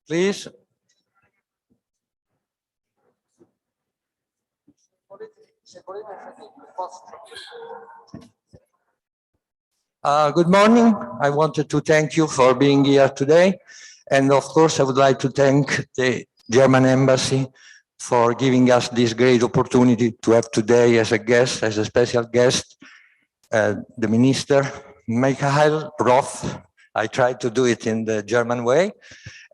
Please. Good morning. I wanted to thank you for being here today. And of course, I would like to thank the German Embassy for giving us this great opportunity to have today as a guest, as a special guest, the Minister, Michale Roth. I tried to do it in the German way.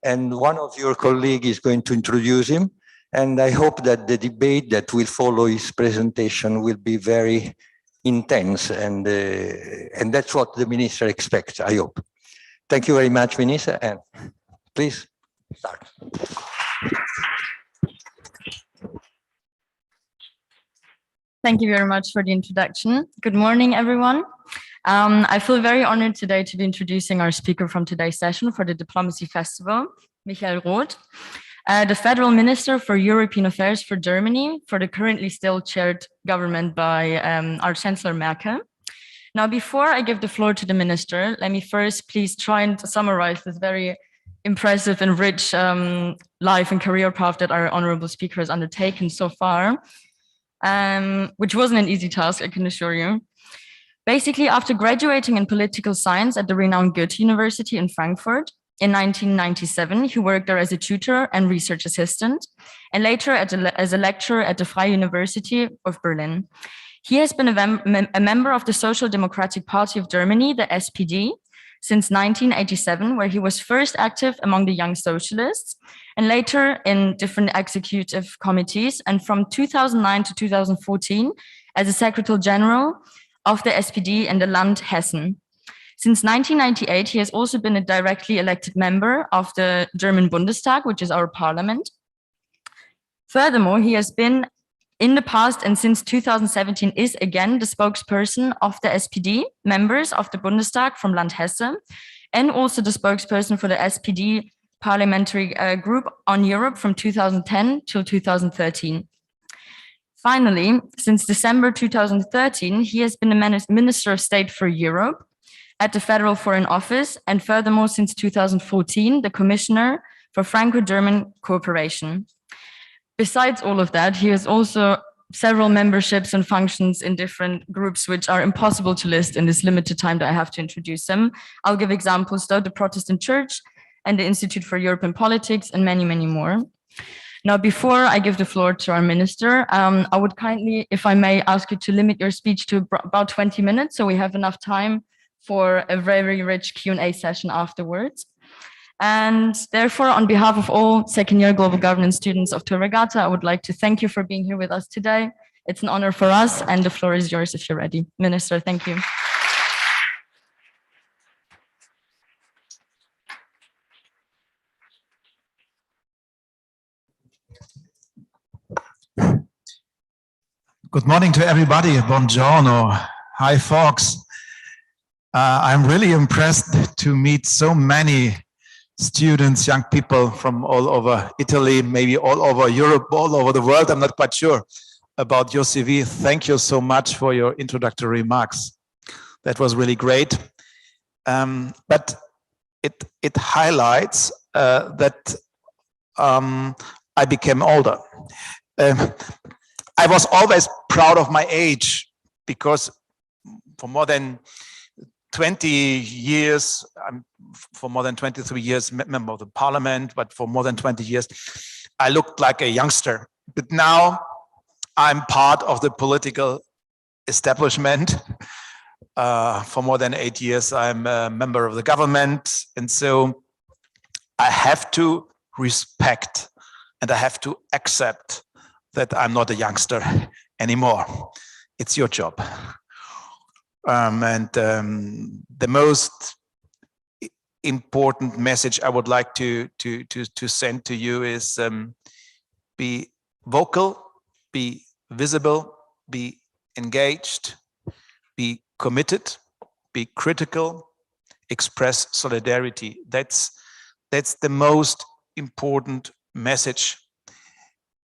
And one of your colleagues is going to introduce him. And I hope that the debate that will follow his presentation will be very intense. And that's what the Minister expects, I hope. Thank you very much, Minister. And please start. Thank you very much for the introduction. Good morning, everyone. I feel very honored today to be introducing our speaker from today's session for the Diplomacy Festival, Michale Roth, the Federal Minister for European Affairs for Germany, for the currently still chaired government by our Chancellor Merkel. Now, before I give the floor to the Minister, let me first please try and summarize this very impressive and rich life and career path that our honorable speaker has undertaken so far, which wasn't an easy task, I can assure you. Basically, after graduating in political science at the renowned Goethe University in Frankfurt in 1997, he worked there as a tutor and research assistant, and later as a lecturer at the Freie University of Berlin. He has been a member of the Social Democratic Party of Germany, the SPD, since 1987, where he was first active among the Young Socialists, and later in different executive committees, and from 2009 to 2014 as a Secretary General of the SPD in the Land Hessen. Since 1998, he has also been a directly elected member of the German Bundestag, which is our parliament. Furthermore, he has been in the past and since 2017 is again the spokesperson of the SPD members of the Bundestag from Land Hesse, and also the spokesperson for the SPD parliamentary group on Europe from 2010 till 2013. Finally, since December 2013, he has been a Minister of State for Europe at the Federal Foreign Office, and furthermore, since 2014, the Commissioner for Franco-German Cooperation. Besides all of that, he has also several memberships and functions in different groups, which are impossible to list in this limited time that I have to introduce them. I'll give examples though: the Protestant Church and the Institute for European Politics, and many, many more. Now, before I give the floor to our minister, I would kindly, if I may, ask you to limit your speech to about 20 minutes, so we have enough time for a very rich Q&A session afterwards. And therefore, on behalf of all second-year global governance students of Vergata, I would like to thank you for being here with us today. It's an honor for us, and the floor is yours if you're ready. Minister, thank you. Good morning to everybody. Buongiorno. Hi, folks. I'm really impressed to meet so many students, young people from all over Italy, maybe all over Europe, all over the world. I'm not quite sure about your CV. Thank you so much for your introductory remarks. That was really great. But it highlights that I became older. I was always proud of my age because for more than 20 years, I'm for more than 23 years member of the parliament, but for more than 20 years, I looked like a youngster. But now I'm part of the political establishment. For more than 8 years, I'm a member of the government. And so I have to respect and I have to accept that I'm not a youngster anymore. It's your job. The most important message I would like to send to you is be vocal, be visible, be engaged, be committed, be critical, express solidarity. That's the most important message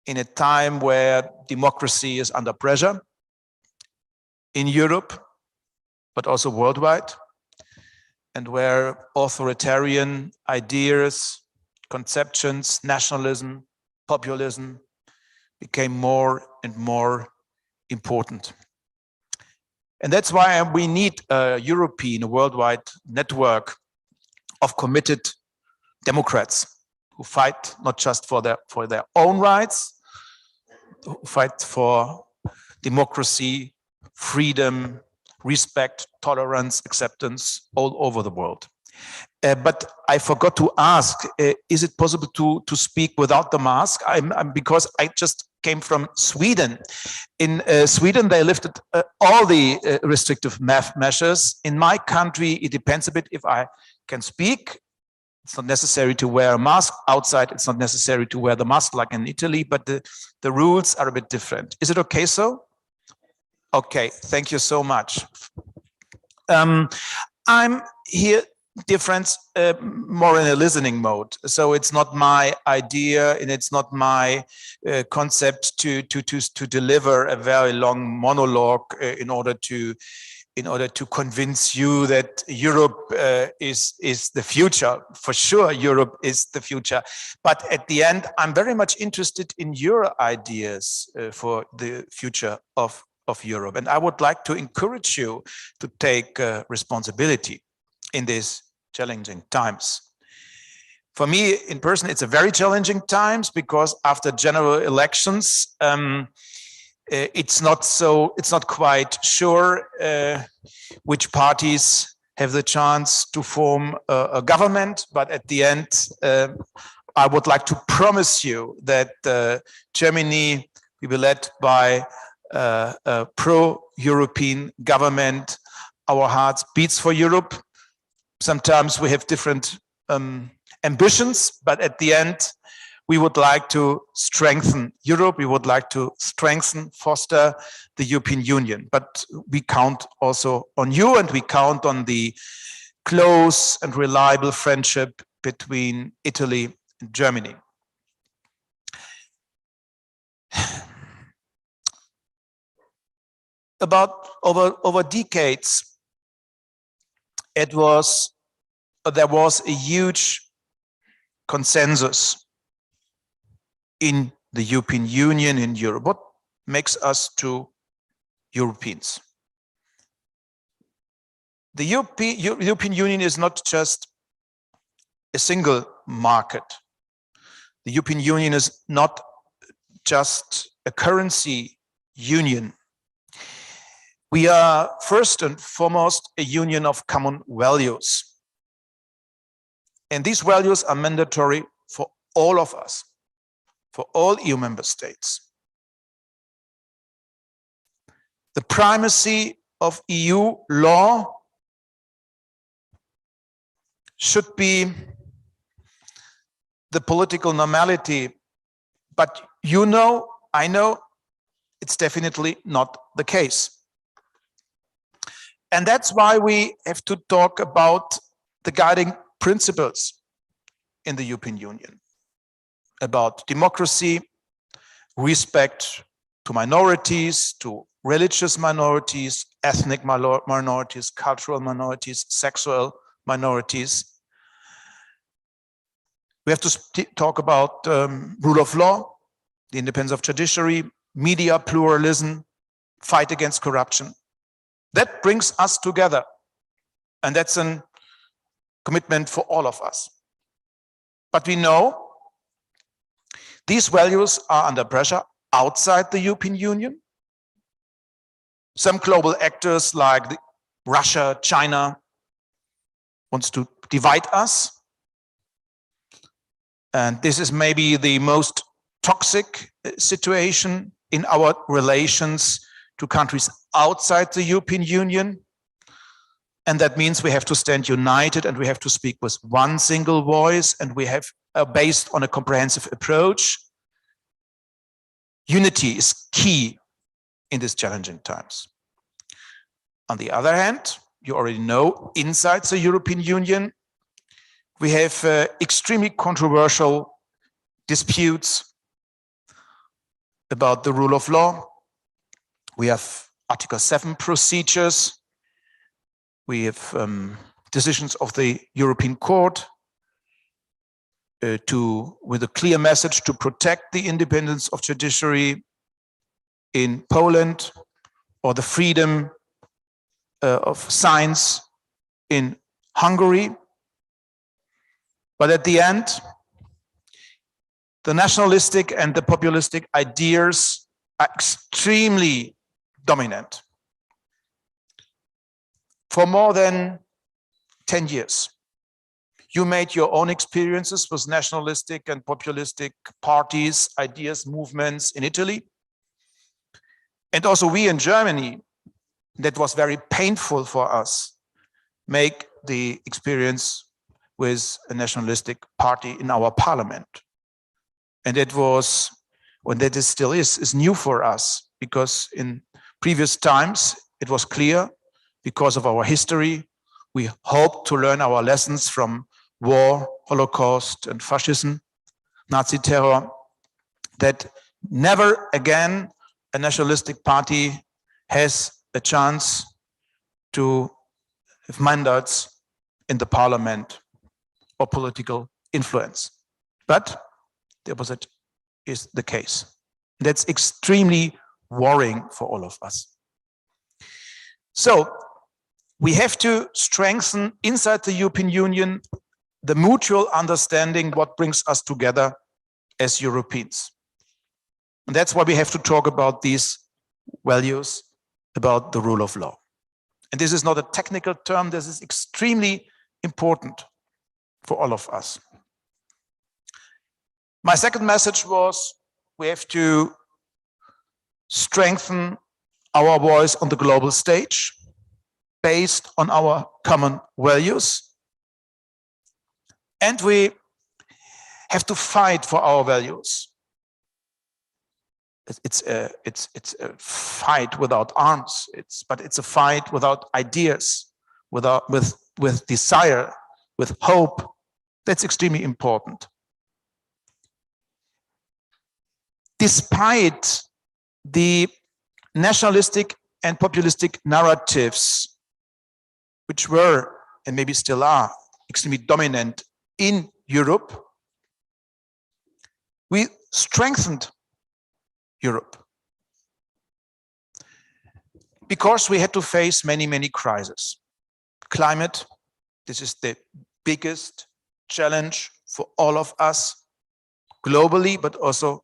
in a time where democracy is under pressure in Europe, but also worldwide, and where authoritarian ideas, conceptions, nationalism, populism became more and more important. And that's why we need a European, a worldwide network of committed Democrats who fight not just for their own rights, who fight for democracy, freedom, respect, tolerance, acceptance all over the world. But I forgot to ask, is it possible to speak without the mask? Because I just came from Sweden. In Sweden, they lifted all the restrictive measures. In my country, it depends a bit if I can speak. It's not necessary to wear a mask. Outside, it's not necessary to wear the mask like in Italy, but the rules are a bit different. Is it okay so? Okay, thank you so much. I'm here different, more in a listening mode. So it's not my idea and it's not my concept to deliver a very long monologue in order to convince you that Europe is the future. For sure, Europe is the future. But at the end, I'm very much interested in your ideas for the future of Europe. And I would like to encourage you to take responsibility in these challenging times. For me, in person, it's a very challenging times because after general elections, it's not quite sure which parties have the chance to form a government. But at the end, I would like to promise you that Germany will be led by a pro-European government. Our hearts beats for Europe. Sometimes we have different ambitions, but at the end, we would like to strengthen Europe. We would like to foster the European Union. But we count also on you, and we count on the close and reliable friendship between Italy and Germany. About over decades, there was a huge consensus in the European Union, in Europe. What makes us two Europeans? The European Union is not just a single market. The European Union is not just a currency union. We are first and foremost a union of common values. And these values are mandatory for all of us, for all EU member states. The primacy of EU law should be the political normality, but you know, I know, it's definitely not the case. And that's why we have to talk about the guiding principles in the European Union, about democracy, respect to minorities, to religious minorities, ethnic minorities, cultural minorities, sexual minorities. We have to talk about rule of law, the independence of judiciary, media pluralism, fight against corruption. That brings us together, and that's a commitment for all of us. But we know these values are under pressure outside the European Union. Some global actors like Russia, China, wants to divide us. And this is maybe the most toxic situation in our relations to countries outside the European Union. And that means we have to stand united and we have to speak with one single voice, and we have based on a comprehensive approach. Unity is key in these challenging times. On the other hand, you already know, inside the European Union, we have extremely controversial disputes about the rule of law. We have Article 7 procedures. We have decisions of the European Court with a clear message to protect the independence of judiciary in Poland, or the freedom of science in Hungary. But at the end, the nationalistic and the populistic ideas are extremely dominant. For more than 10 years, you made your own experiences with nationalistic and populistic parties, ideas, movements in Italy. And also we in Germany, that was very painful for us, make the experience with a nationalistic party in our parliament. And it was, and that is still is new for us, because in previous times it was clear, because of our history, we hoped to learn our lessons from war, Holocaust, and fascism, Nazi terror, that never again a nationalistic party has a chance to have mandates in the parliament or political influence. But the opposite is the case. That's extremely worrying for all of us. So we have to strengthen inside the European Union the mutual understanding what brings us together as Europeans. And that's why we have to talk about these values, about the rule of law. And this is not a technical term, this is extremely important for all of us. My second message was we have to strengthen our voice on the global stage based on our common values. And we have to fight for our values. It's a fight without arms, but it's a fight without ideas, with desire, with hope. That's extremely important. Despite the nationalistic and populistic narratives, which were, and maybe still are, extremely dominant in Europe, we strengthened Europe. Because we had to face many, many crises. Climate, this is the biggest challenge for all of us. globally, but also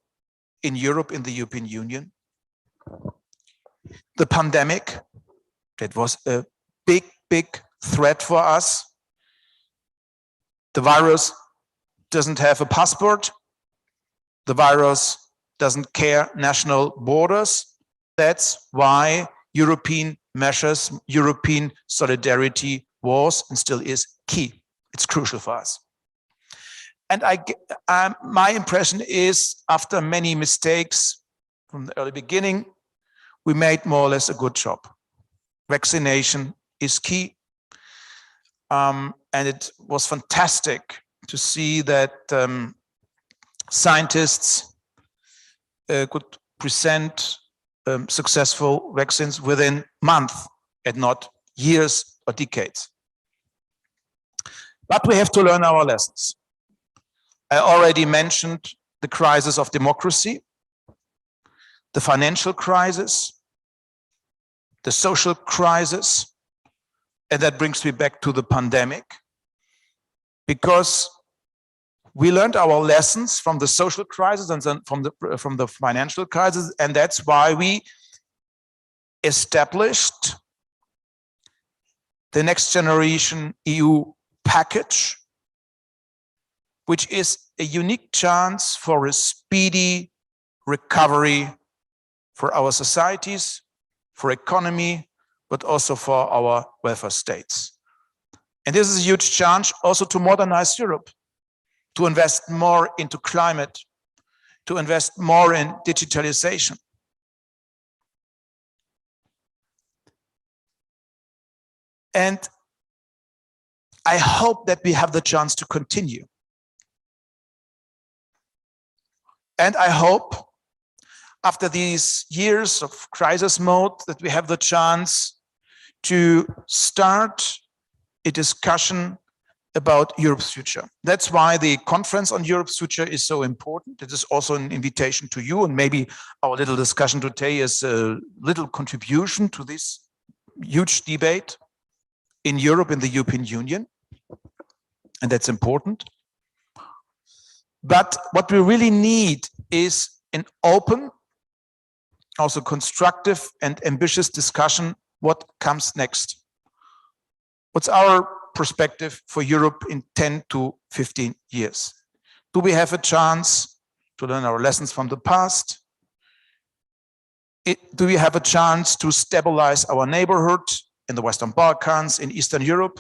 in Europe, in the European Union. The pandemic, that was a big, big threat for us. The virus doesn't have a passport. The virus doesn't care national borders. That's why European measures, European solidarity was and still is key. It's crucial for us. And my impression is, after many mistakes from the early beginning, we made more or less a good job. Vaccination is key. And it was fantastic to see that scientists could present successful vaccines within months and not years or decades. But we have to learn our lessons. I already mentioned the crisis of democracy, the financial crisis, the social crisis, and that brings me back to the pandemic, because we learned our lessons from the social crisis and then from the financial crisis, and that's why we established the Next Generation EU package, which is a unique chance for a speedy recovery for our societies, for economy, but also for our welfare states. And this is a huge chance also to modernize Europe, to invest more into climate, to invest more in digitalization. And I hope that we have the chance to continue. And I hope, after these years of crisis mode, that we have the chance to start a discussion about Europe's future. That's why the conference on Europe's future is so important. It is also an invitation to you, and maybe our little discussion today is a little contribution to this huge debate in Europe, in the European Union, and that's important. But what we really need is an open, also constructive and ambitious discussion. What comes next? What's our perspective for Europe in 10 to 15 years? Do we have a chance to learn our lessons from the past? Do we have a chance to stabilize our neighborhood in the Western Balkans, in Eastern Europe,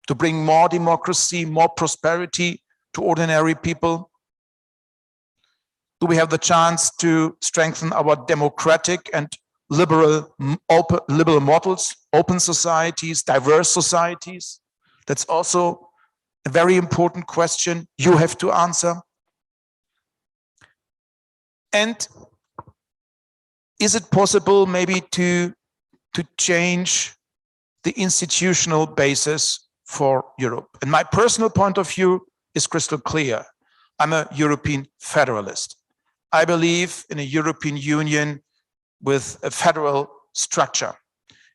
to bring more democracy, more prosperity to ordinary people? Do we have the chance to strengthen our democratic and liberal models, open societies, diverse societies? That's also a very important question you have to answer. And is it possible maybe to change the institutional basis for Europe? And my personal point of view is crystal clear. I'm a European federalist. I believe in a European Union with a federal structure.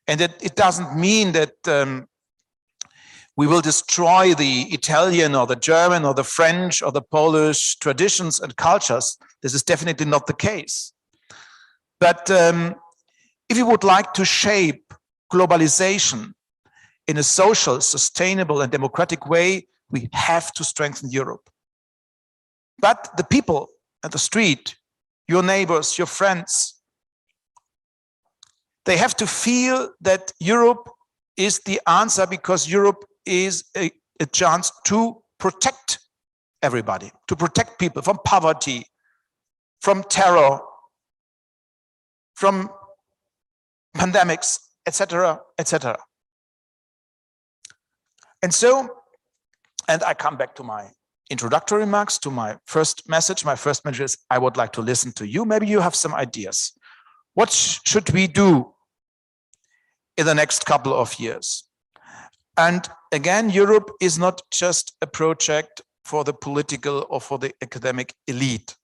And it doesn't mean that we will destroy the Italian or the German or the French or the Polish traditions and cultures. This is definitely not the case. But if you would like to shape globalization in a social, sustainable, and democratic way, we have to strengthen Europe. But the people at the street, your neighbors, your friends, they have to feel that Europe is the answer, because Europe is a chance to protect everybody, to protect people from poverty, from terror, from pandemics, etc., etc. And so, and I come back to my introductory remarks, to my first message. My first message is, I would like to listen to you. Maybe you have some ideas. What should we do in the next couple of years? And again, Europe is not just a project for the political or for the academic elite.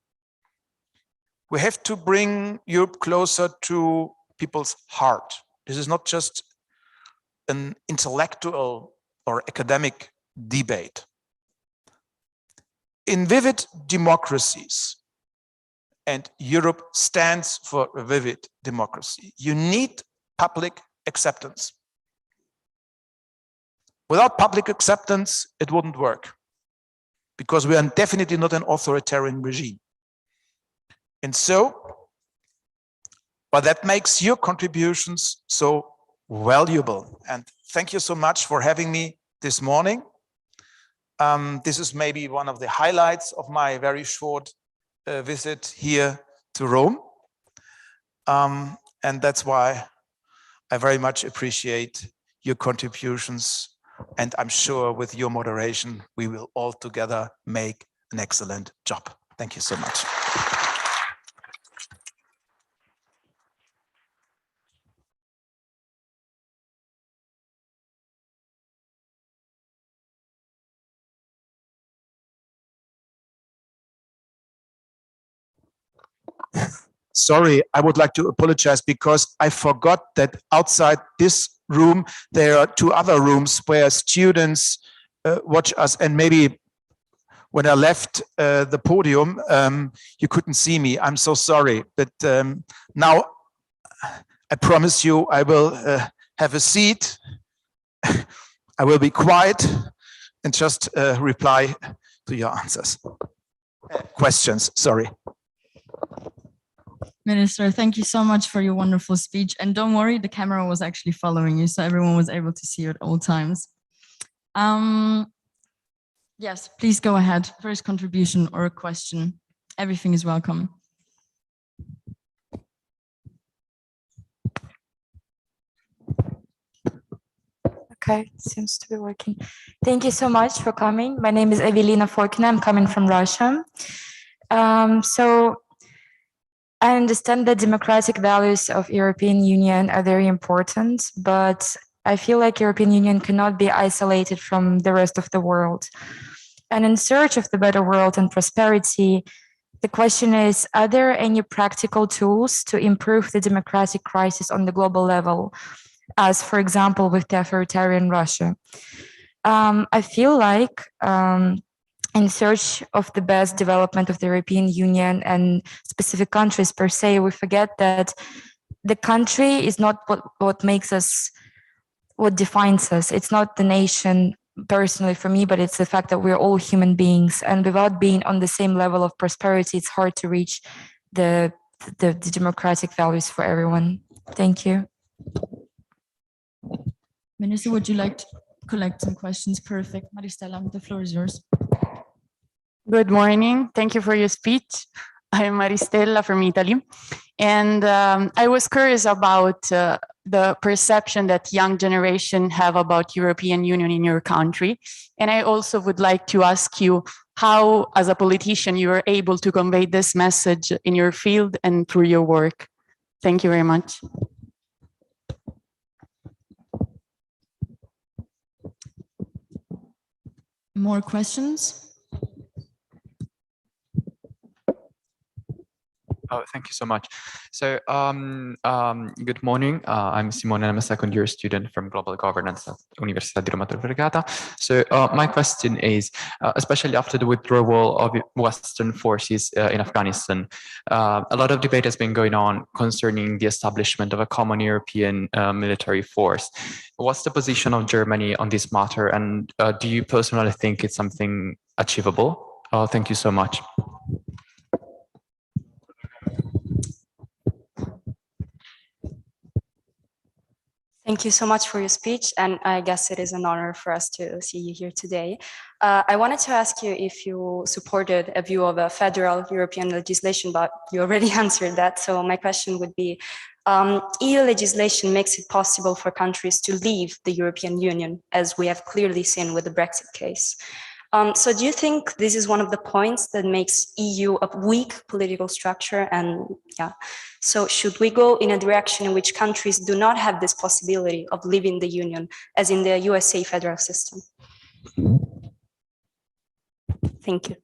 We have to bring Europe closer to people's heart. This is not just an intellectual or academic debate. in vivid democracies, and Europe stands for a vivid democracy, you need public acceptance. Without public acceptance, it wouldn't work, because we are definitely not an authoritarian regime. And so, but that makes your contributions so valuable. And thank you so much for having me this morning. This is maybe one of the highlights of my very short visit here to Rome. And that's why I very much appreciate your contributions. And I'm sure with your moderation, we will all together make an excellent job. Thank you so much. Sorry, I would like to apologize because I forgot that outside this room, there are 2 other rooms where students watch us, and maybe when I left the podium, you couldn't see me. I'm so sorry, but now I promise you I will have a seat. I will be quiet and just reply to your answers. Questions, sorry. Minister, thank you so much for your wonderful speech. And don't worry, the camera was actually following you, so everyone was able to see you at all times. Yes, please go ahead. First contribution or a question. Everything is welcome. Okay, seems to be working. Thank you so much for coming. My name is Evelina Forkina. I'm coming from Russia. So I understand that democratic values of European Union are very important, but I feel like European Union cannot be isolated from the rest of the world. And in search of the better world and prosperity, the question is, are there any practical tools to improve the democratic crisis on the global level, as for example, with the authoritarian Russia? I feel like in search of the best development of the European Union and specific countries per se, we forget that the country is not what makes us, what defines us. It's not the nation personally for me, but it's the fact that we're all human beings. And without being on the same level of prosperity, it's hard to reach the democratic values for everyone. Thank you. Minister, would you like to collect some questions? Perfect. Maristella, the floor is yours. Good morning. Thank you for your speech. I'm Maristella from Italy. And I was curious about the perception that young generation have about European Union in your country. And I also would like to ask you how, as a politician, you are able to convey this message in your field and through your work. Thank you very much. More questions? Oh, thank you so much. So, good morning. I'm Simone. I'm a second-year student from Global Governance at Università di Roma Vergata. So, my question is, especially after the withdrawal of Western forces in Afghanistan, a lot of debate has been going on concerning the establishment of a common European military force. What's the position of Germany on this matter, and do you personally think it's something achievable? Thank you so much. Thank you so much for your speech, and I guess it is an honor for us to see you here today. I wanted to ask you if you supported a view of a federal European legislation, but you already answered that. So my question would be, EU legislation makes it possible for countries to leave the European Union, as we have clearly seen with the Brexit case. So do you think this is one of the points that makes EU a weak political structure? And yeah, so should we go in a direction in which countries do not have this possibility of leaving the Union, as in the USA federal system? Thank you.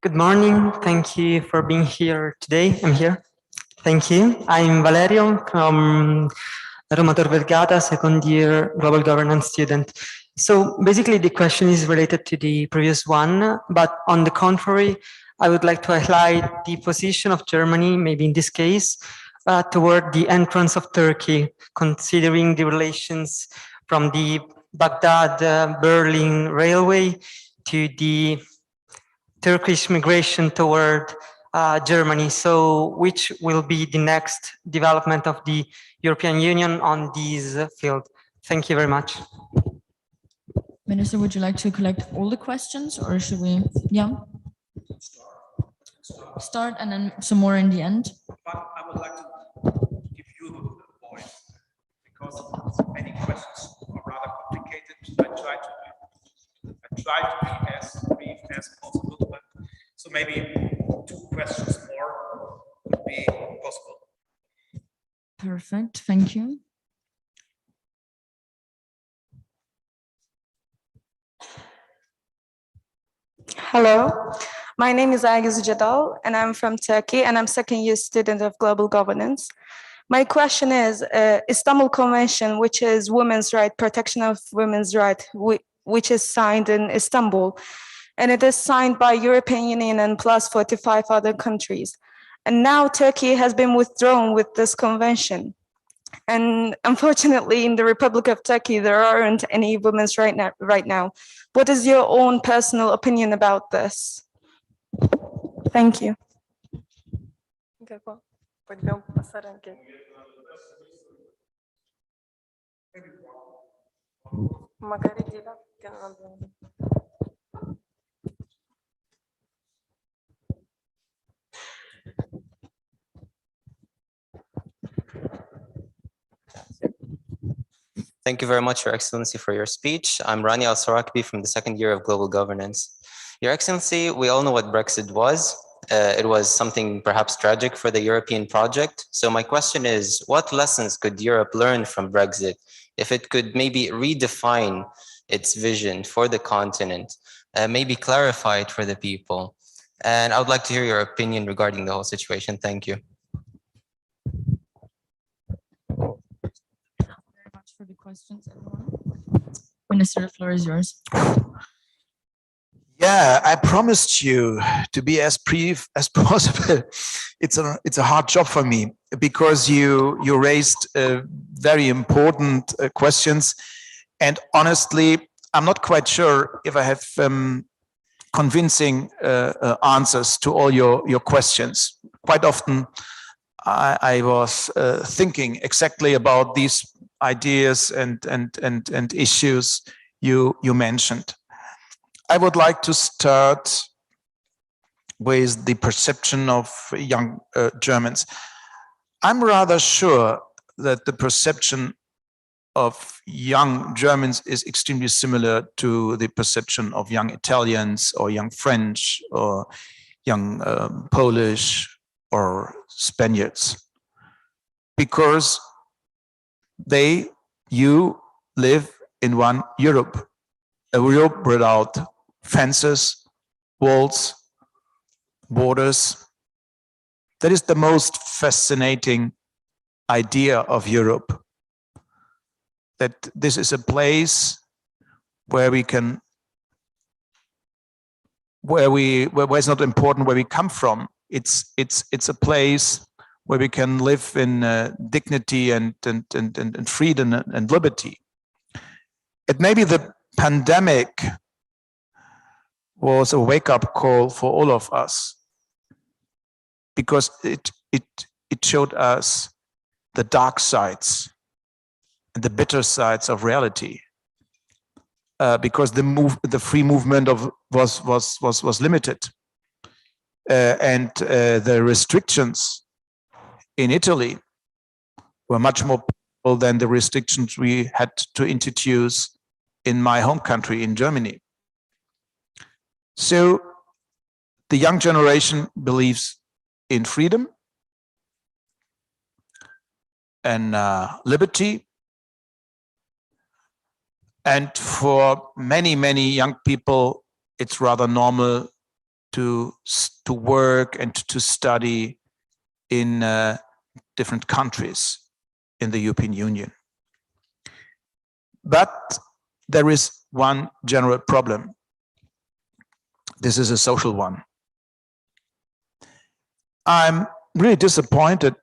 Good morning. Thank you for being here today. I'm here. Thank you. I'm Valerio from Roma Tor Vergata, second year global governance student. So basically the question is related to the previous one, but on the contrary, I would like to highlight the position of Germany, maybe in this case, toward the entrance of Turkey, considering the relations from the Baghdad-Berlin railway to the Turkish migration toward Germany. So which will be the next development of the European Union on this field? Thank you very much. Minister, would you like to collect all the questions or should we, yeah? Start and then some more in the end. But I would like to give you the voice because many questions are rather complicated. I try to be as brief as possible, but so maybe 2 questions more would be possible. Perfect, thank you. Hello, my name is Agiz Jadal and I'm from Turkey and I'm second-year student of global governance. My question is, Istanbul Convention, which is women's right, protection of women's right, which is signed in Istanbul, and it is signed by European Union and plus 45 other countries. And now Turkey has been withdrawn with this convention. And unfortunately, in the Republic of Turkey, there aren't any women's right now. What is your own personal opinion about this? Thank you. Thank you very much, Your Excellency, for your speech. I'm Rani Al-Sarakbi from the second year of Global Governance. Your Excellency, we all know what Brexit was. It was something perhaps tragic for the European project. So my question is, what lessons could Europe learn from Brexit if it could maybe redefine its vision for the continent, maybe clarify it for the people? And I would like to hear your opinion regarding the whole situation. Thank you. For the questions, everyone. Minister, the floor is yours. Yeah, I promised you to be as brief as possible. It's a hard job for me because you raised very important questions, and honestly, I'm not quite sure if I have convincing answers to all your questions. Quite often, I was thinking exactly about these ideas and issues you mentioned. I would like to start with the perception of young Germans. I'm rather sure that the perception of young Germans is extremely similar to the perception of young Italians or young French or young Polish or Spaniards, because you live in one Europe, a Europe without fences, walls, borders. That is the most fascinating idea of Europe, that this is a place where it's not important where we come from. It's a place where we can live in dignity and freedom and liberty. It may be the pandemic was a wake-up call for all of us, because it showed us the dark sides and the bitter sides of reality. Because the free movement was limited, and the restrictions in Italy were much more powerful than the restrictions we had to introduce in my home country, in Germany. So the young generation believes in freedom and liberty. And for many, many young people, it's rather normal to work and to study in different countries in the European Union. But there is one general problem. This is a social one. I'm really disappointed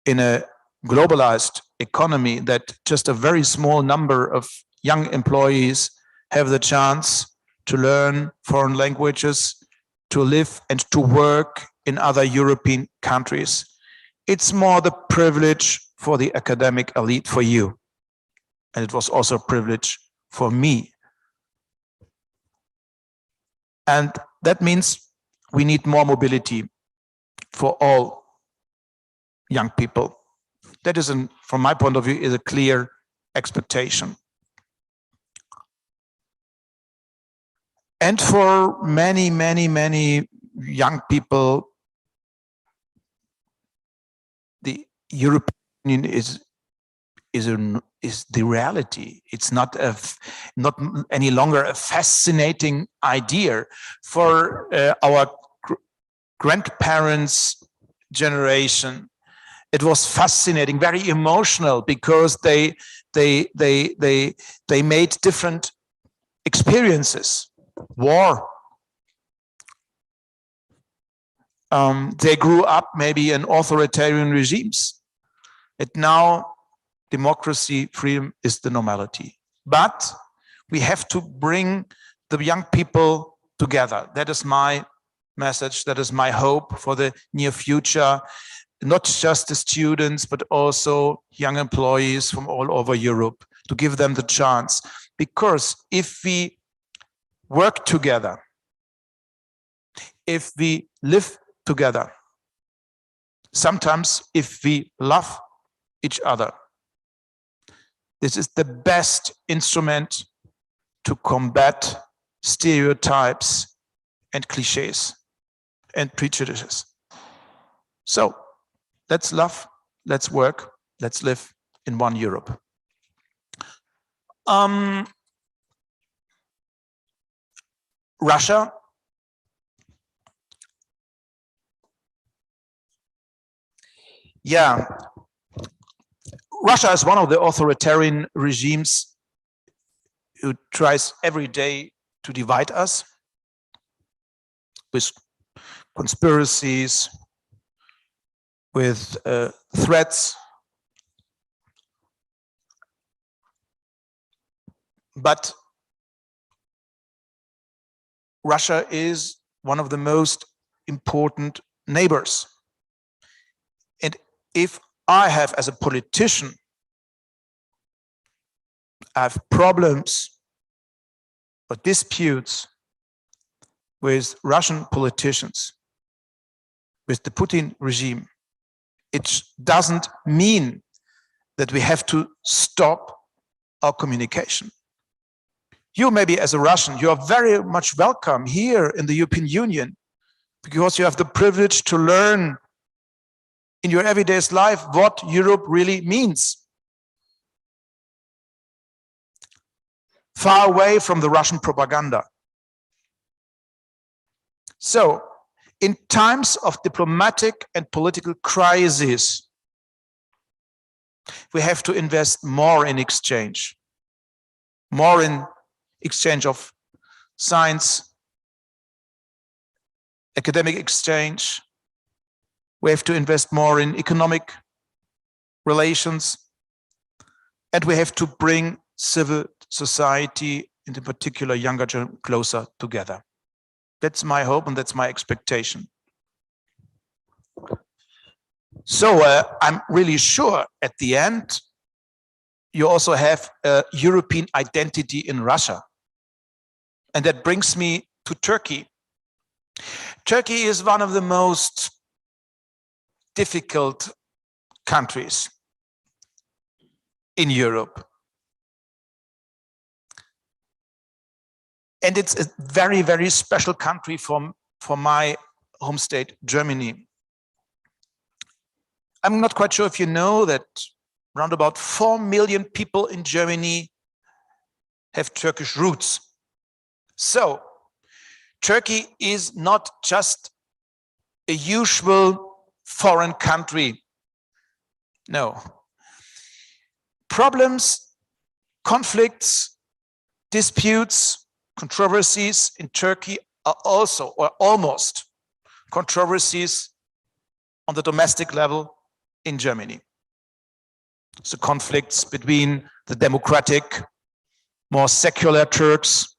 in a globalized economy that just a very small number of young employees have the chance to learn foreign languages, to live and to work in other European countries. It's more the privilege for the academic elite, for you. And it was also a privilege for me. And that means we need more mobility for all young people. That is, from my point of view, is a clear expectation. And for many, many, many young people, the European Union is the reality. It's not any longer a fascinating idea. For our grandparents' generation, it was fascinating, very emotional, because they made different experiences. War. They grew up maybe in authoritarian regimes. And now democracy, freedom is the normality. But we have to bring the young people together. That is my message. That is my hope for the near future. Not just the students, but also young employees from all over Europe, to give them the chance. Because if we work together, if we live together, sometimes if we love each other, this is the best instrument to combat stereotypes and cliches and prejudices. So let's love, let's work, let's live in one Europe. Russia. Yeah, Russia is one of the authoritarian regimes who tries every day to divide us with conspiracies, with threats. But Russia is one of the most important neighbors. And if I have, as a politician, I have problems or disputes with Russian politicians, with the Putin regime, it doesn't mean that we have to stop our communication. You, maybe as a Russian, you are very much welcome here in the European Union, because you have the privilege to learn in your everyday life what Europe really means. Far away from the Russian propaganda. So, in times of diplomatic and political crisis, we have to invest more in exchange, more in exchange of science, academic exchange. We have to invest more in economic relations, and we have to bring civil society, and in particular younger generation, closer together. That's my hope and that's my expectation. So I'm really sure at the end, you also have a European identity in Russia. And that brings me to Turkey. Turkey is one of the most difficult countries in Europe. And it's a very, very special country for my home state, Germany. I'm not quite sure if you know that around about 4 million people in Germany have Turkish roots. So Turkey is not just a usual foreign country. No. Problems, conflicts, Disputes, controversies in Turkey are also, or almost, controversies on the domestic level in Germany. So conflicts between the democratic, more secular Turks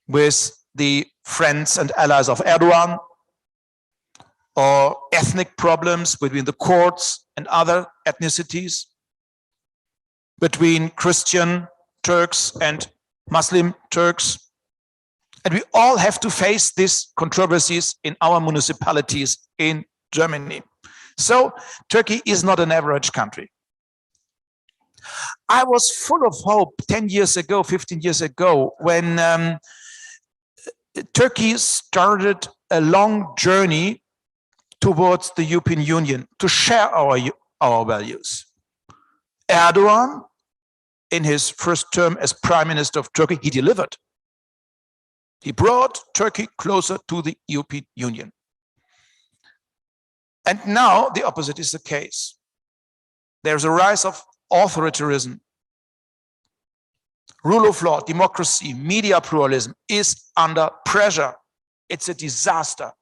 with the friends and allies of Erdogan, or ethnic problems between the Kurds and other ethnicities, between Christian Turks and Muslim Turks. And we all have to face these controversies in our municipalities in Germany. So Turkey is not an average country. I was full of hope 10 years ago, 15 years ago, when Turkey started a long journey towards the European Union to share our values. Erdogan, in his first term as Prime Minister of Turkey, he delivered. He brought Turkey closer to the European Union. And now the opposite is the case. There's a rise of authoritarianism. Rule of law, democracy, media pluralism is under pressure. It's a disaster.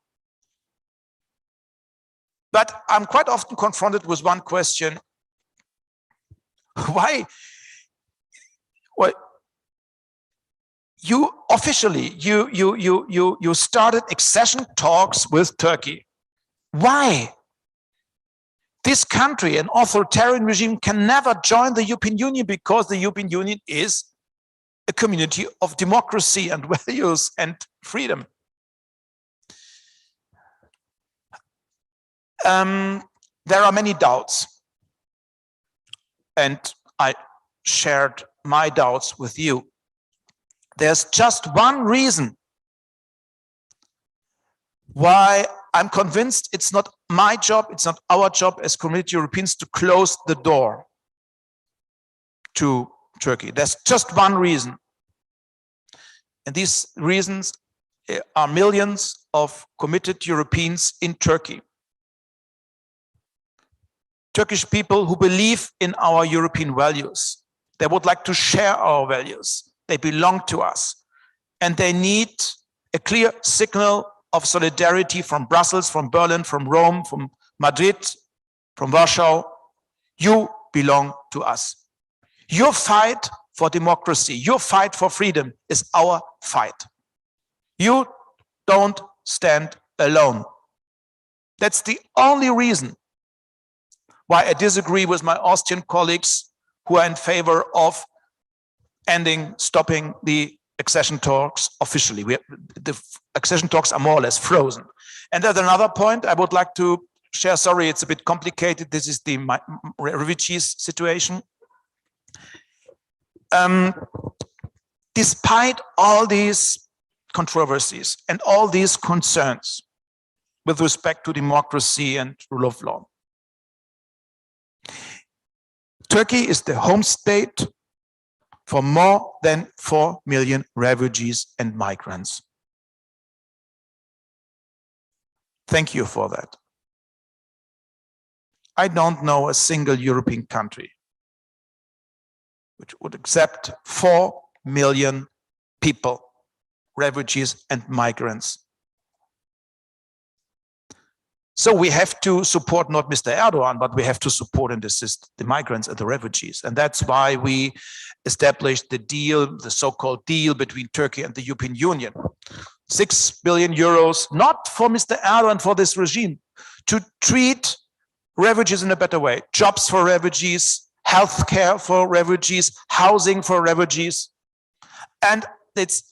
But I'm quite often confronted with one question. Why you officially, you started accession talks with Turkey. Why? This country, an authoritarian regime, can never join the European Union because the European Union is a community of democracy and values and freedom. There are many doubts, and I shared my doubts with you. There's just one reason why I'm convinced it's not my job, it's not our job as community Europeans to close the door to Turkey. There's just one reason. And these reasons are millions of committed Europeans in Turkey. Turkish people who believe in our European values. They would like to share our values. They belong to us. And they need a clear signal of solidarity from Brussels, from Berlin, from Rome, from Madrid, from Warsaw. You belong to us. Your fight for democracy, your fight for freedom is our fight. You don't stand alone. That's the only reason why I disagree with my Austrian colleagues who are in favor of stopping the accession talks officially. The accession talks are more or less frozen. And there's another point I would like to share. Sorry, it's a bit complicated. This is the refugees situation. Despite all these controversies and all these concerns with respect to democracy and rule of law, Turkey is the home state for more than 4 million refugees and migrants. Thank you for that. I don't know a single European country which would accept 4 million people, refugees and migrants. So we have to support not Mr. Erdogan, but we have to support and assist the migrants and the refugees. And that's why we established the deal, the so-called deal between Turkey and the European Union. 6 billion euros, not for Mr. Erdogan, for this regime, to treat refugees in a better way. Jobs for refugees, healthcare for refugees, housing for refugees. And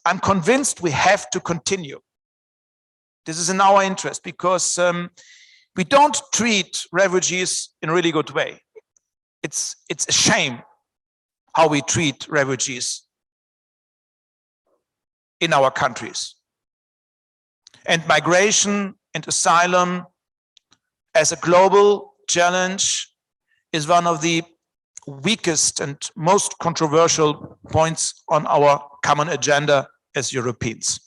I'm convinced we have to continue. This is in our interest because we don't treat refugees in a really good way. It's a shame how we treat refugees in our countries. And migration and asylum as a global challenge is one of the weakest and most controversial points on our common agenda as Europeans.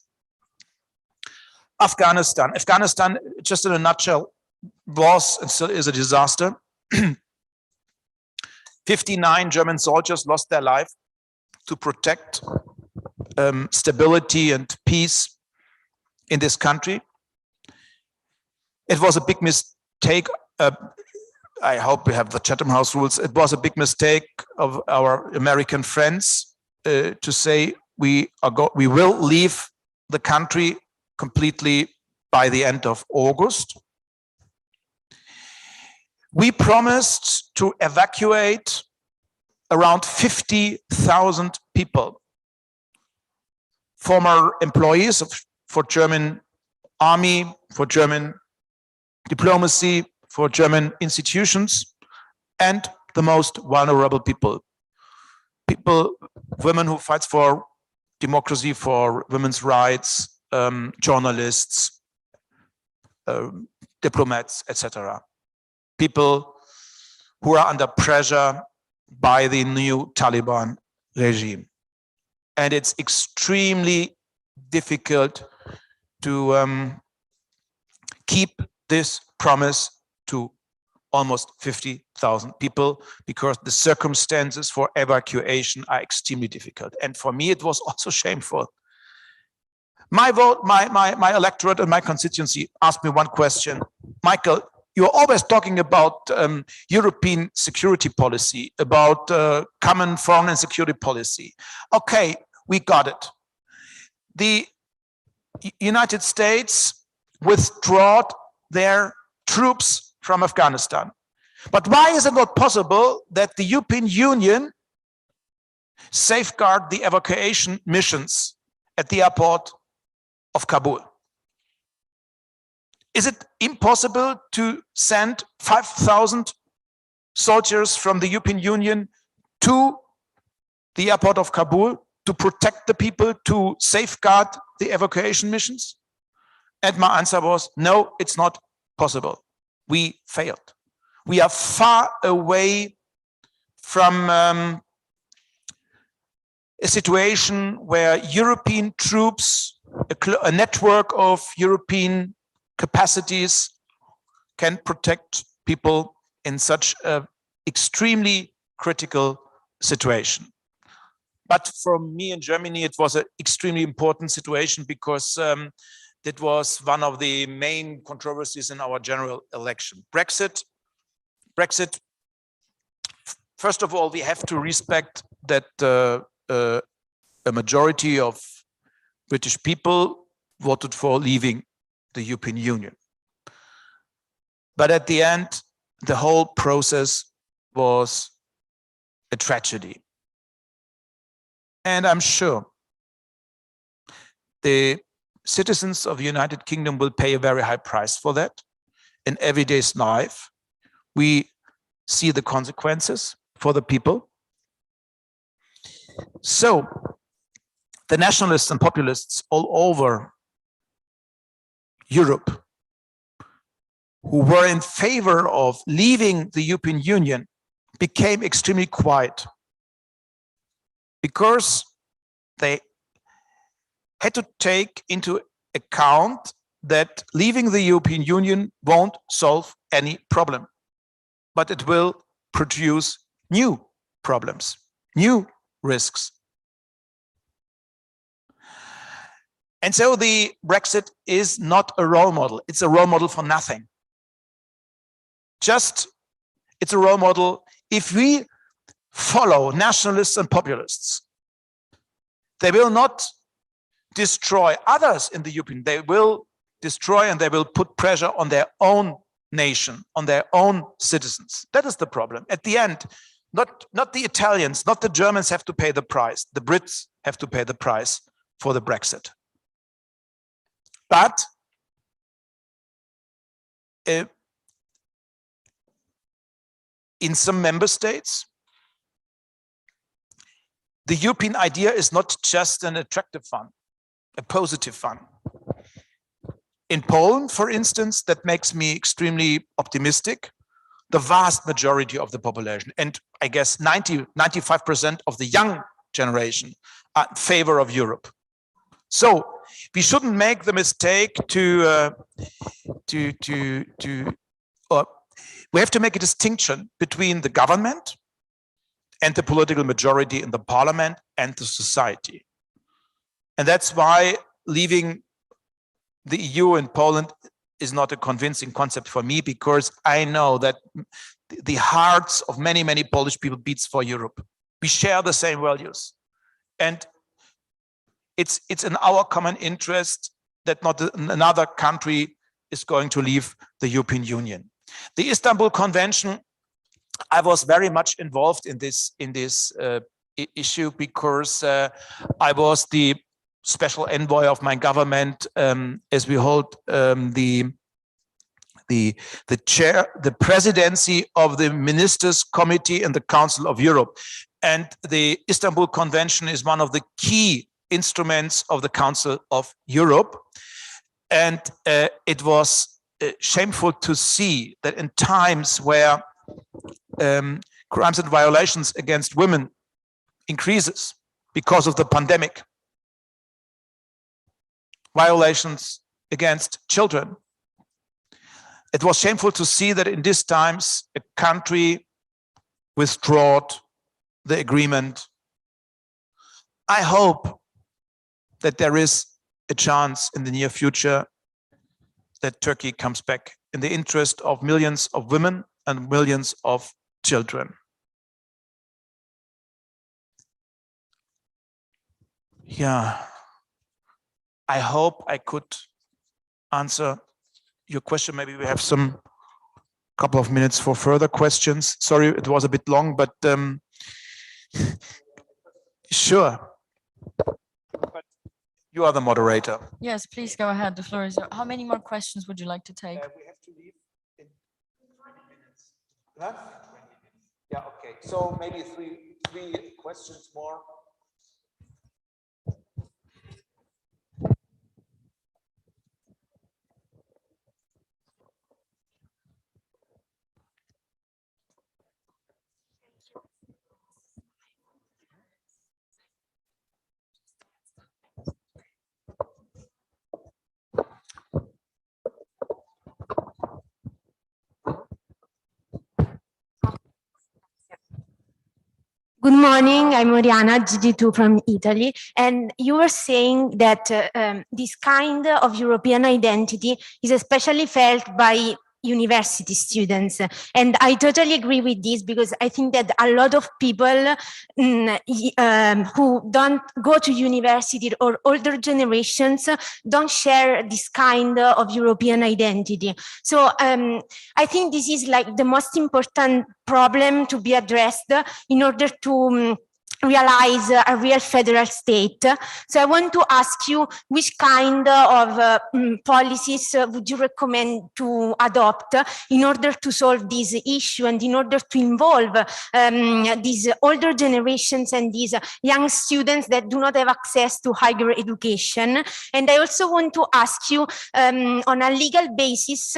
Afghanistan, just in a nutshell, was and still is a disaster. 59 German soldiers lost their life to protect stability and peace in this country. It was a big mistake. I hope we have the Chatham House rules. It was a big mistake of our American friends to say we will leave the country completely by the end of August. We promised to evacuate around 50,000 people, former employees for German army, for German diplomacy, for German institutions, and the most vulnerable people. Women who fight for democracy, for women's rights, journalists, diplomats, etc. People who are under pressure by the new Taliban regime. And it's extremely difficult to keep this promise to almost 50,000 people, because the circumstances for evacuation are extremely difficult. And for me, it was also shameful. My electorate and my constituency asked me one question: Michael, you're always talking about European security policy, about common foreign and security policy. Okay, we got it. The United States withdrew their troops from Afghanistan. But why is it not possible that the European Union safeguard the evacuation missions at the airport of Kabul? Is it impossible to send 5,000 soldiers from the European Union to the airport of Kabul to protect the people, to safeguard the evacuation missions? And my answer was, no, it's not possible. We failed. We are far away from a situation where European troops, a network of European capacities can protect people in such an extremely critical situation. But for me in Germany, it was an extremely important situation, because that was one of the main controversies in our general election. Brexit, first of all, we have to respect that a majority of British people voted for leaving the European Union. But at the end, the whole process was a tragedy. And I'm sure the citizens of the United Kingdom will pay a very high price for that. In everyday life, we see the consequences for the people. So the nationalists and populists all over Europe who were in favor of leaving the European Union became extremely quiet, because they had to take into account that leaving the European Union won't solve any problem, but it will produce new problems, new risks. And so the Brexit is not a role model. It's a role model for nothing. It's a role model if we follow nationalists and populists. They will not destroy others in the European. They will destroy and they will put pressure on their own nation, on their own citizens. That is the problem. At the end, not the Italians, not the Germans have to pay the price. The Brits have to pay the price for the Brexit. But in some member states, the European idea is not just an attractive one, a positive one. In Poland, for instance, that makes me extremely optimistic. The vast majority of the population, and I guess 95% of the young generation, are in favor of Europe. So we shouldn't make the mistake we have to make a distinction between the government and the political majority in the parliament and the society. And that's why leaving the EU and Poland is not a convincing concept for me, because I know that the hearts of many, many Polish people beats for Europe. We share the same values. And it's in our common interest that not another country is going to leave the European Union. The Istanbul Convention, I was very much involved in this issue because I was the special envoy of my government as we hold the presidency of the Ministers Committee in the Council of Europe. And the Istanbul Convention is one of the key instruments of the Council of Europe. And it was shameful to see that in times where crimes and violations against women increases because of the pandemic, violations against children, it was shameful to see that in these times a country withdrew the agreement. I hope that there is a chance in the near future that Turkey comes back in the interest of millions of women and millions of children. Yeah, I hope I could answer your question. Maybe we have some couple of minutes for further questions. Sorry, it was a bit long, but sure. But you are the moderator. Yes, please go ahead. The floor is yours. How many more questions would you like to take? We have to leave in 20 minutes. Huh? Yeah, okay. So maybe three questions more. Good morning, I'm Oriana, GD2 from Italy, and you were saying that this kind of European identity is especially felt by university students, and I totally agree with this, because I think that a lot of people who don't go to university or older generations don't share this kind of European identity. So I think this is like the most important problem to be addressed in order to realize a real federal state. So I want to ask you, which kind of policies would you recommend to adopt in order to solve this issue and in order to involve these older generations and these young students that do not have access to higher education? And I also want to ask you, on a legal basis,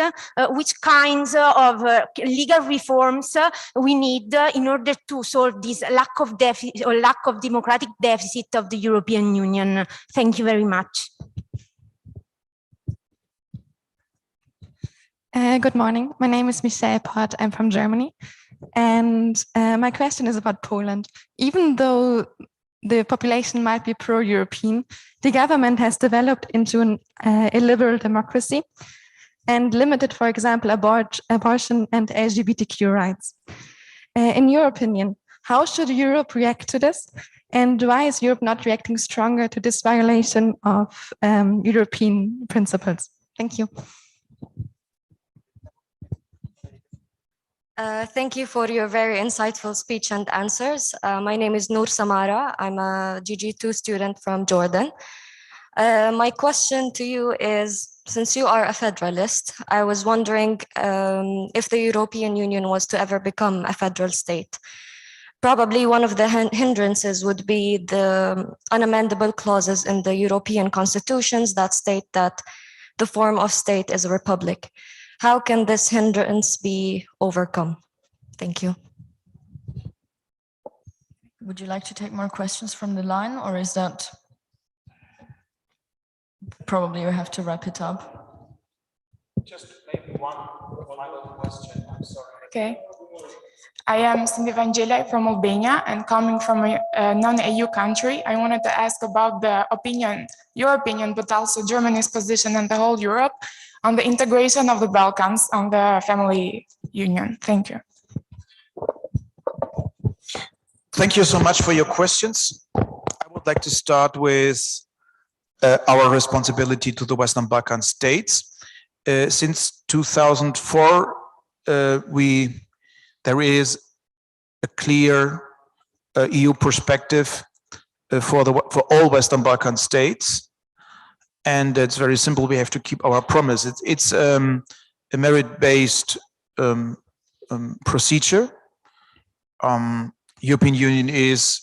which kinds of legal reforms we need in order to solve this lack of deficit or lack of democratic deficit of the European Union. Thank you very much. Good morning. My name is Michale. I'm from Germany. And my question is about Poland. Even though the population might be pro-European, the government has developed into a liberal democracy and limited, for example, abortion and LGBTQ rights. In your opinion, how should Europe react to this? And why is Europe not reacting stronger to this violation of European principles? Thank you. Thank you for your very insightful speech and answers. My name is Noor Samara. I'm a GG2 student from Jordan. My question to you is, since you are a federalist, I was wondering if the European Union was to ever become a federal state. Probably one of the hindrances would be the unamendable clauses in the European constitutions that state that the form of state is a republic. How can this hindrance be overcome? Thank you. Would you like to take more questions from the line, or is that probably we have to wrap it up? Just maybe one final question. I'm sorry. Okay. I am Cindy Vangela from Albania, and coming from a non-EU country, I wanted to ask about the opinion, your opinion, but also Germany's position and the whole Europe on the integration of the Balkans on the family union. Thank you. Thank you so much for your questions. I would like to start with our responsibility to the Western Balkan states. Since 2004, there is a clear EU perspective for all Western Balkan states, and it's very simple. We have to keep our promise. It's a merit-based procedure. European Union is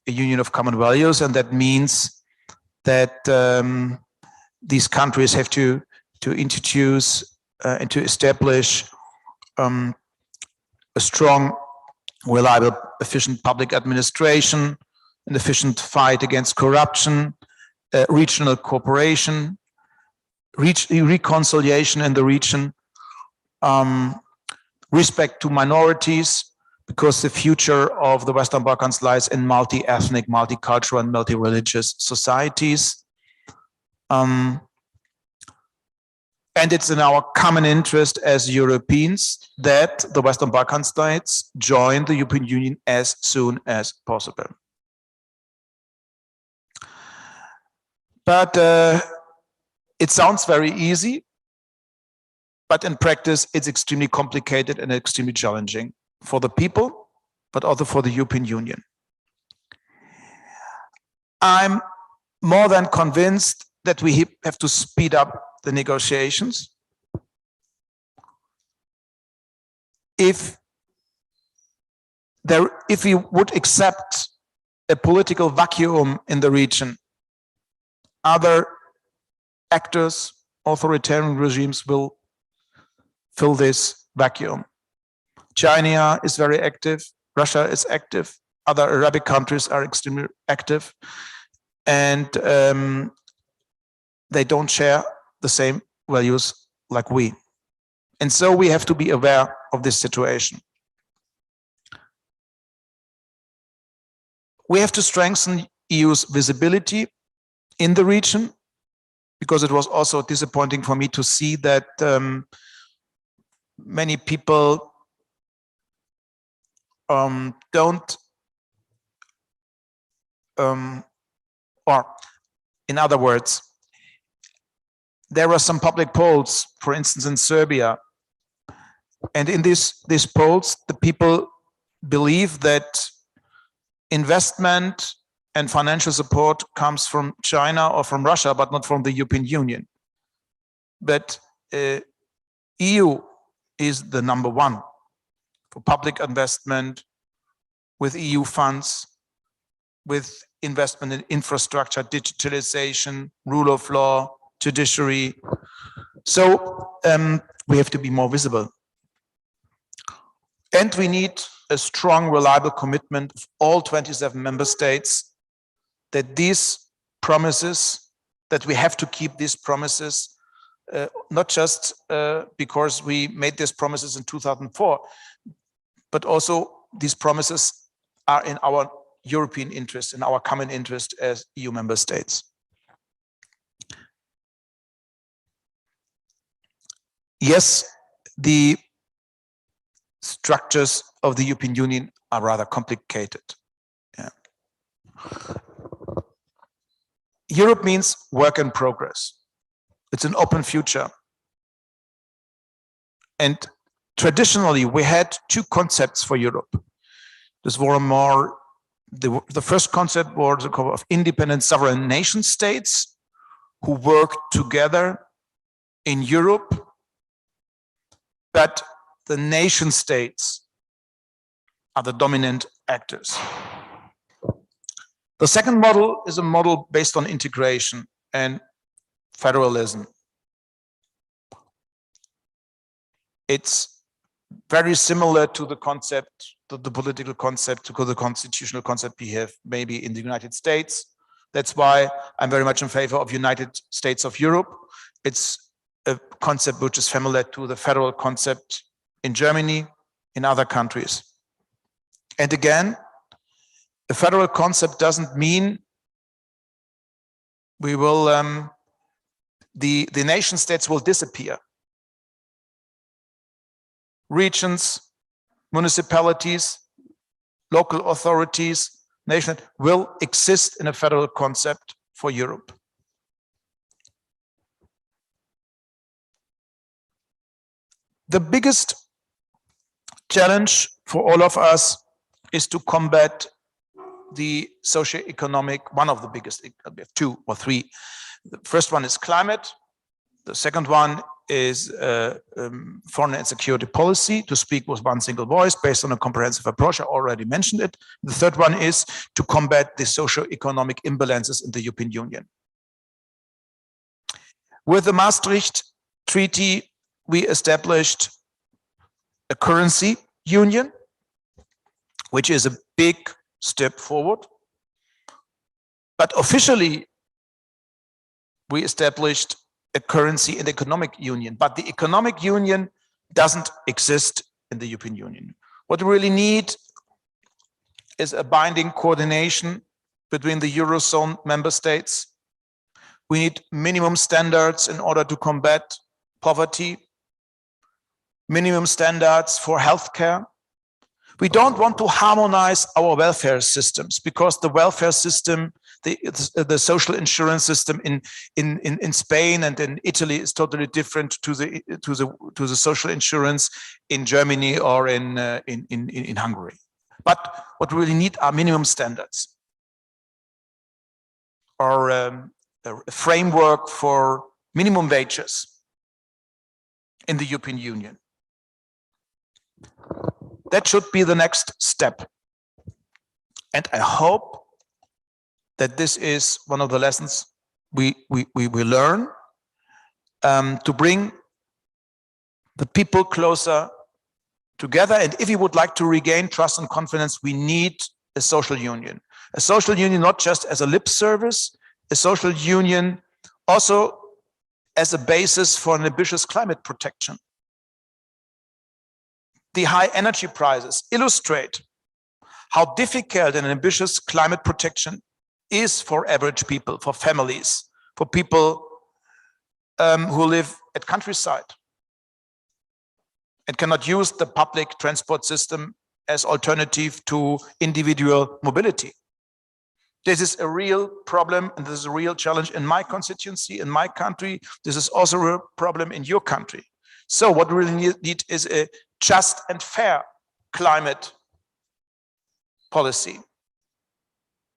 a union of common values, and that means that these countries have to introduce and to establish a strong, reliable, efficient public administration, an efficient fight against corruption, regional cooperation, reconciliation in the region, respect to minorities, because the future of the Western Balkans lies in multi-ethnic, multicultural, and multi-religious societies. And it's in our common interest as Europeans that the Western Balkan states join the European Union as soon as possible. But it sounds very easy, but in practice, it's extremely complicated and extremely challenging for the people, but also for the European Union. I'm more than convinced that we have to speed up the negotiations. If we would accept a political vacuum in the region, other actors, authoritarian regimes will fill this vacuum. China is very active, Russia is active, other Arabic countries are extremely active, and they don't share the same values like we. And so we have to be aware of this situation. We have to strengthen EU's visibility in the region, because it was also disappointing for me to see that many people don't, or in other words, there are some public polls, for instance, in Serbia. And in these polls, the people believe that investment and financial support comes from China or from Russia, but not from the European Union. But EU is the number one for public investment, with EU funds, with investment in infrastructure, digitalization, rule of law, judiciary. So we have to be more visible. And we need a strong, reliable commitment of all 27 member states that these promises, that we have to keep these promises, not just because we made these promises in 2004, but also these promises are in our European interest, in our common interest as EU member states. Yes, the structures of the European Union are rather complicated. Yeah. Europe means work in progress. It's an open future. And traditionally, we had two concepts for Europe. This were more, the first concept was the concept of independent sovereign nation states who work together in Europe, but the nation states are the dominant actors. The second model is a model based on integration and federalism. It's very similar to the concept, to the political concept, to the constitutional concept we have maybe in the United States. That's why I'm very much in favor of United States of Europe. It's a concept which is familiar to the federal concept in Germany, in other countries. And again, the federal concept doesn't mean we will, the nation states will disappear. Regions, municipalities, local authorities, nation will exist in a federal concept for Europe. The biggest challenge for all of us is to combat the socio-economic, one of the biggest, we have two or three. The first one is climate. The second one is foreign and security policy, to speak with one single voice based on a comprehensive approach. I already mentioned it. The third one is to combat the socio-economic imbalances in the European Union. With the Maastricht Treaty, we established a currency union, which is a big step forward. But officially, we established a currency and economic union, but the economic union doesn't exist in the European Union. What we really need is a binding coordination between the Eurozone member states. We need minimum standards in order to combat poverty, minimum standards for healthcare. We don't want to harmonize our welfare systems, because the welfare system, the social insurance system in Spain and in Italy is totally different to the social insurance in Germany or in Hungary. But what we really need are minimum standards, or a framework for minimum wages in the European Union. That should be the next step. And I hope that this is one of the lessons we learn, to bring the people closer together. And if we would like to regain trust and confidence, we need a social union. A social union not just as a lip service, a social union also as a basis for an ambitious climate protection. The high energy prices illustrate how difficult an ambitious climate protection is for average people, for families, for people who live at countryside and cannot use the public transport system as alternative to individual mobility. This is a real problem, and this is a real challenge in my constituency, in my country. This is also a problem in your country. So what we really need is a just and fair climate policy.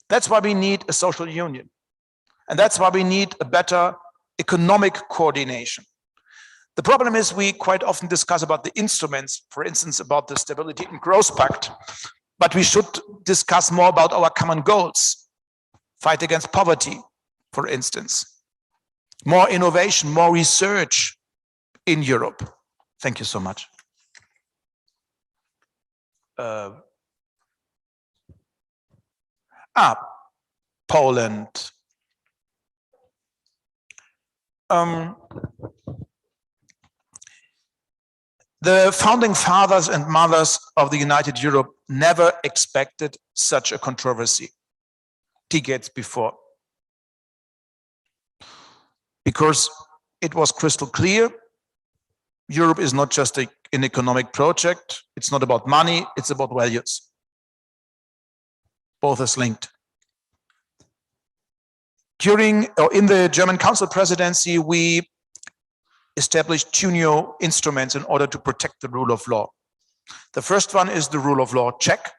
That's why we need a social union. And that's why we need a better economic coordination. The problem is we quite often discuss about the instruments, for instance, about the Stability and Growth Pact, but we should discuss more about our common goals. Fight against poverty, for instance. More innovation, more research in Europe. Thank you so much. Poland. The founding fathers and mothers of the United Europe never expected such a controversy decades before, because it was crystal clear Europe is not just an economic project. It's not about money, it's about values. Both is linked. In the German Council presidency, we established two new instruments in order to protect the rule of law. The first one is the rule of law check,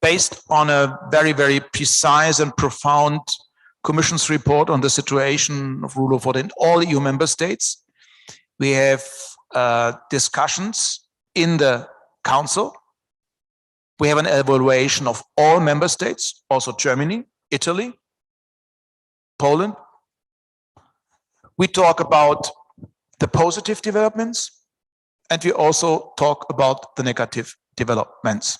based on a very, very precise and profound Commission's report on the situation of rule of law in all EU member states. We have discussions in the Council. We have an evaluation of all member states, also Germany, Italy, Poland. We talk about the positive developments, and we also talk about the negative developments.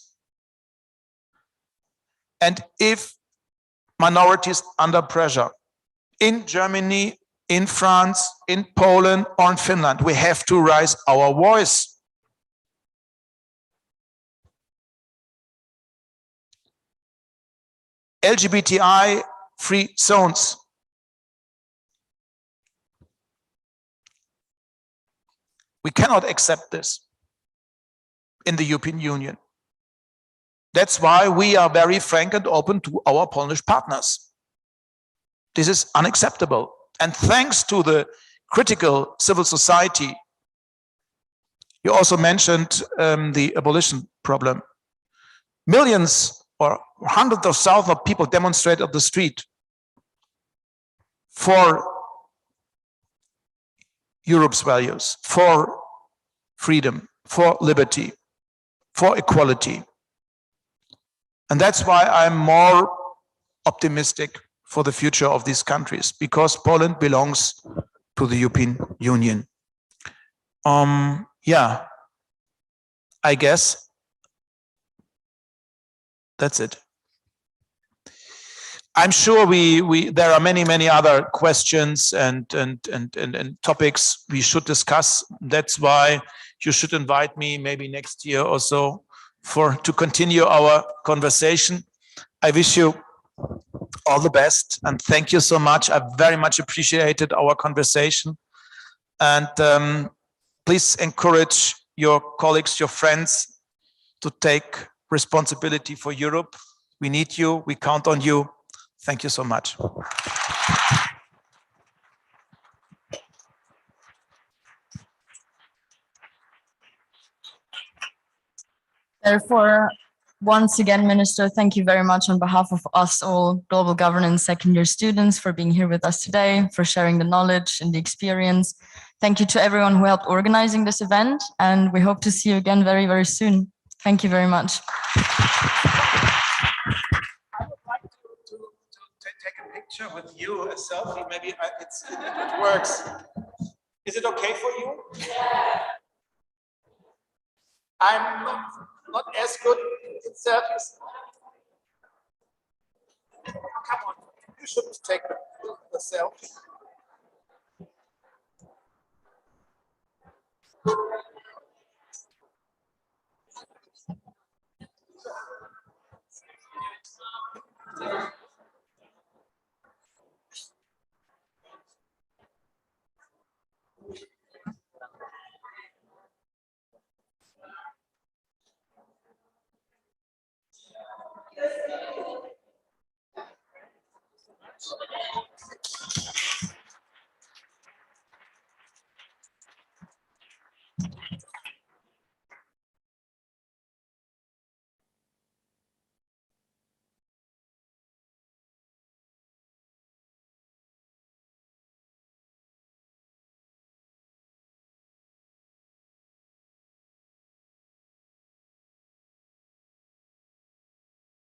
And if minorities under pressure in Germany, in France, in Poland, or in Finland, we have to raise our voice. LGBTI-free zones. We cannot accept this in the European Union. That's why we are very frank and open to our Polish partners. This is unacceptable. And thanks to the critical civil society, you also mentioned the abolition problem. Millions or hundreds of thousands of people demonstrate on the street for Europe's values, for freedom, for liberty, for equality. And that's why I'm more optimistic for the future of these countries, because Poland belongs to the European Union. Yeah, I guess that's it. I'm sure there are many other questions and topics we should discuss. That's why you should invite me maybe next year or so to continue our conversation. I wish you all the best and thank you so much. I very much appreciated our conversation, and please encourage your colleagues, your friends to take responsibility for Europe. We need you. We count on you. Thank you so much. Therefore, once again, Minister, thank you very much on behalf of us all global governance second-year students for being here with us today, for sharing the knowledge and the experience. Thank you to everyone who helped organizing this event, and we hope to see you again very soon. Thank you very much. Take a picture with you, a selfie, maybe it works. Is it okay for you? I'm not as good in selfies. Come on, you should take the selfie.